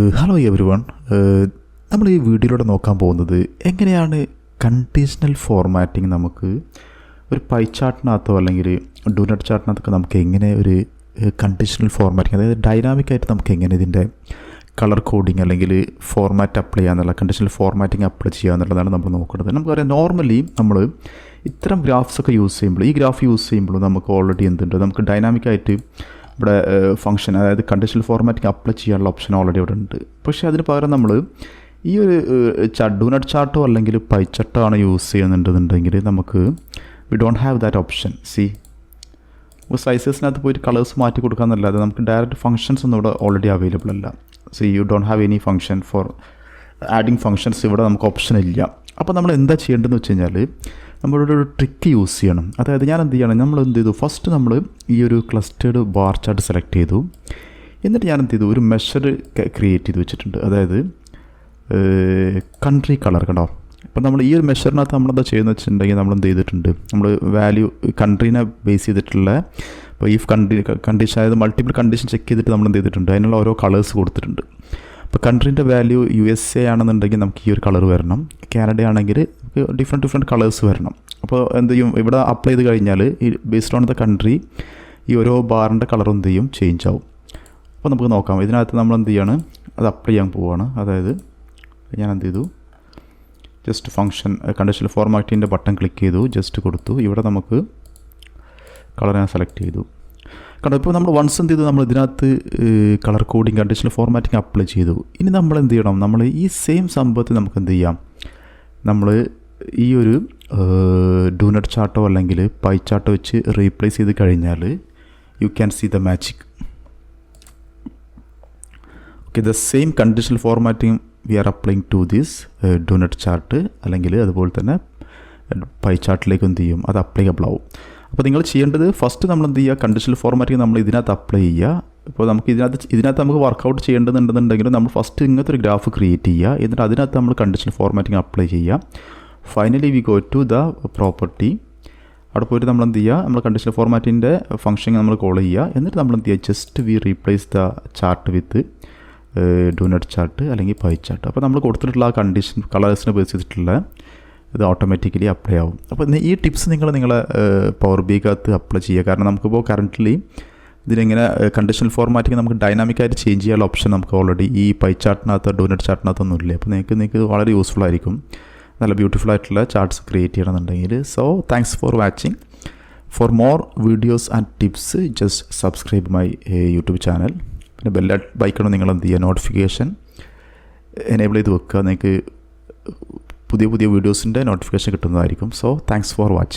Hello every one, നമ്മൾ ഈ വീഡിയോയിലൂടെ നോക്കാൻ പോകുന്നത് എങ്ങനെയാണ് കണ്ടീഷണൽ ഫോർമാറ്റിംഗ് നമുക്ക് ഒരു പൈ ചാർട്ടിനകത്തോ അല്ലെങ്കിൽ ഡൂനട്ട് ചാർട്ടിനകത്തൊക്കെ നമുക്ക് എങ്ങനെ ഒരു കണ്ടീഷണൽ ഫോർമാറ്റിംഗ്, അതായത് ഡൈനാമിക്കായിട്ട് നമുക്ക് എങ്ങനെ ഇതിൻ്റെ കളർ കോഡിങ് അല്ലെങ്കിൽ ഫോർമാറ്റ് അപ്ലൈ ചെയ്യാന്നുള്ള കണ്ടീഷണൽ ഫോർമാറ്റിംഗ് അപ്ലൈ ചെയ്യുക എന്നുള്ളതാണ് നമ്മൾ നോക്കുന്നത്. നമുക്കറിയാം, നോർമലി നമ്മൾ ഇത്തരം ഗ്രാഫ്സൊക്കെ യൂസ് ചെയ്യുമ്പോൾ, ഈ ഗ്രാഫ് യൂസ് ചെയ്യുമ്പോൾ നമുക്ക് ഓൾറെഡി എന്തുണ്ട്, നമുക്ക് ഡൈനാമിക്കായിട്ട് ഇവിടെ ഫംഗ്ഷൻ, അതായത് കണ്ടീഷണൽ ഫോർമാറ്റിംഗ് അപ്ലൈ ചെയ്യാനുള്ള ഓപ്ഷൻ ഓൾറെഡി ഇവിടെ ഉണ്ട്. പക്ഷേ അതിന് പകരം നമ്മൾ ഈ ഒരു ഡൂനട്ട് ചാർട്ടോ അല്ലെങ്കിൽ പൈ ചാർട്ടോ ആണ് യൂസ് ചെയ്യുന്നുണ്ടെന്നുണ്ടെങ്കിൽ നമുക്ക് we don't have that option. നമുക്ക് സൈസസിനകത്ത് പോയിട്ട് കളേഴ്സ് മാറ്റി കൊടുക്കാമെന്നല്ലാതെ നമുക്ക് ഡയറക്റ്റ് ഫംഗ്ഷൻസ് ഒന്നും ഇവിടെ ഓൾറെഡി അവൈലബിൾ അല്ല. You don't have any function four adding functions, ഇവിടെ നമുക്ക് ഓപ്ഷൻ ഇല്ല. അപ്പോൾ നമ്മൾ എന്താ ചെയ്യേണ്ടതെന്ന് വെച്ച് കഴിഞ്ഞാൽ നമ്മളിവിടെ ഒരു ട്രിക്ക് യൂസ് ചെയ്യണം. അതായത് ഞാൻ എന്ത് ചെയ്യണം, നമ്മൾ എന്ത് ചെയ്തു, ഫസ്റ്റ് നമ്മൾ ഈ ഒരു ക്ലസ്റ്റേർഡ് ബാർ ചാർട്ട് സെലക്ട് ചെയ്തു. എന്നിട്ട് ഞാൻ എന്ത് ചെയ്തു, ഒരു മെഷർ ക്രിയേറ്റ് ചെയ്ത് വെച്ചിട്ടുണ്ട്. അതായത് കൺട്രി കളർ കണ്ടോ. അപ്പോൾ നമ്മൾ ഈ ഒരു മെഷറിനകത്ത് നമ്മളെന്താ ചെയ്യുന്നത് വെച്ചിട്ടുണ്ടെങ്കിൽ നമ്മൾ എന്ത് ചെയ്തിട്ടുണ്ട്, നമ്മൾ വാല്യൂ കൺട്രീനെ ബേസ് ചെയ്തിട്ടുള്ള, ഇപ്പോൾ ഈ കണ്ടീഷൻ, അതായത് മൾട്ടിപ്പിൾ കണ്ടീഷൻ ചെക്ക് ചെയ്തിട്ട് നമ്മൾ എന്ത് ചെയ്തിട്ടുണ്ട്, അതിനുള്ള ഓരോ കളേഴ്സ് കൊടുത്തിട്ടുണ്ട്. ഇപ്പോൾ കൺട്രീൻ്റെ വാല്യൂ USA ആണെന്നുണ്ടെങ്കിൽ നമുക്ക് ഈ ഒരു കളർ വരണം, കാനഡ ആണെങ്കിൽ നമുക്ക് ഡിഫറെൻറ്റ് കളേഴ്സ് വരണം. അപ്പോൾ എന്ത് ചെയ്യും, ഇവിടെ അപ്ലൈ ചെയ്ത് കഴിഞ്ഞാൽ ഈ ബേസ്ഡ് ഓൺ ദ കൺട്രി ഈ ഓരോ ബാറിൻ്റെ കളർ എന്ത് ചെയ്യും, ചേഞ്ച് ആവും. അപ്പോൾ നമുക്ക് നോക്കാം. ഇതിനകത്ത് നമ്മൾ എന്ത് ചെയ്യാണ്, അത് അപ്ലൈ ചെയ്യാൻ പോവുകയാണ്. അതായത് ഞാൻ എന്ത് ചെയ്തു, ജസ്റ്റ് ഫംഗ്ഷൻ കണ്ടീഷണൽ ഫോർമാറ്റിൻ്റെ ബട്ടൺ ക്ലിക്ക് ചെയ്തു, ജസ്റ്റ് കൊടുത്തു. ഇവിടെ നമുക്ക് കളർ ഞാൻ സെലക്ട് ചെയ്തു. കാരണം ഇപ്പോൾ നമ്മൾ വൺസ് എന്ത് ചെയ്തു, നമ്മൾ ഇതിനകത്ത് colour coding conditional formatting apply ചെയ്തു. ഇനി നമ്മൾ എന്ത് ചെയ്യണം, നമ്മൾ ഈ സെയിം സംഭവത്തിൽ നമുക്ക് എന്ത് ചെയ്യാം, നമ്മൾ ഈ ഒരു ഡൂനട്ട് ചാർട്ടോ അല്ലെങ്കിൽ പൈ ചാർട്ടോ വെച്ച് റീപ്ലേസ് ചെയ്ത് കഴിഞ്ഞാൽ you can see the magic. Okay, the same conditional formatting we are applying to this doughnut chart, അല്ലെങ്കിൽ അതുപോലെ തന്നെ പൈ ചാർട്ടിലേക്ക് എന്ത് ചെയ്യും, അത് അപ്ലൈക്കബിൾ ആവും. അപ്പോൾ നിങ്ങൾ ചെയ്യേണ്ടത്, ഫസ്റ്റ് നമ്മൾ എന്ത് ചെയ്യുക, കണ്ടീഷണൽ ഫോർമാറ്റിംഗ് നമ്മൾ ഇതിനകത്ത് അപ്ലൈ ചെയ്യുക. ഇപ്പോൾ നമുക്ക് ഇതിനകത്ത് നമുക്ക് വർക്കൗട്ട് ചെയ്യേണ്ടതുണ്ടെന്നുണ്ടെങ്കിൽ നമ്മൾ ഫസ്റ്റ് ഇങ്ങനത്തെ ഒരു ഗ്രാഫ് ക്രിയേറ്റ് ചെയ്യുക. എന്നിട്ട് അതിനകത്ത് നമ്മൾ കണ്ടീഷണൽ ഫോർമാറ്റിംഗ് അപ്ലൈ ചെയ്യുക. Finally we go to the property. അവിടെ പോയിട്ട് നമ്മൾ എന്ത് ചെയ്യുക, നമ്മൾ കണ്ടീഷണൽ ഫോർമാറ്റിൻ്റെ ഫംഗ്ഷൻ നമ്മൾ കോൾ ചെയ്യുക. എന്നിട്ട് നമ്മൾ എന്ത് ചെയ്യുക, just we replace the chart with doughnut chart അല്ലെങ്കിൽ പൈ ചാർട്ട്. അപ്പോൾ നമ്മൾ കൊടുത്തിട്ടുള്ള ആ കണ്ടീഷൻ കളേഴ്സിനെ ബേസ് ചെയ്തിട്ടുള്ള ഇത് ഓട്ടോമാറ്റിക്കലി അപ്ലൈ ആവും. അപ്പോൾ ഈ ടിപ്സ് നിങ്ങളെ പവർ ബിക്കകത്ത് അപ്ലൈ ചെയ്യുക. കാരണം നമുക്കിപ്പോൾ കറൻ്റ്ലി ഇതിനെങ്ങനെ കണ്ടീഷണൽ ഫോർമാറ്റിംഗ് നമുക്ക് ഡൈനാമിക്കായിട്ട് ചേഞ്ച് ചെയ്യാനുള്ള ഓപ്ഷൻ നമുക്ക് ഓൾറെഡി ഈ പൈ ചാർട്ടിനകത്ത് ഡൂനട്ട് ചാർട്ടിനകത്തൊന്നും ഇല്ല. അപ്പോൾ നിങ്ങൾക്ക് വളരെ യൂസ്ഫുൾ ആയിരിക്കും, നല്ല ബ്യൂട്ടിഫുൾ ആയിട്ടുള്ള ചാർട്ട്സ് ക്രിയേറ്റ് ചെയ്യണമെന്നുണ്ടെങ്കിൽ. So thanks for watching. For more videos and tips just subscribe my YouTube channel. പിന്നെ ബൈക്കണം നിങ്ങൾ എന്ത് ചെയ്യുക, നോട്ടിഫിക്കേഷൻ എനേബിൾ ചെയ്ത് വെക്കുക. നിങ്ങൾക്ക് പുതിയ വീഡിയോസിൻ്റെ നോട്ടിഫിക്കേഷൻ കിട്ടുന്നതായിരിക്കും. So thanks for watching.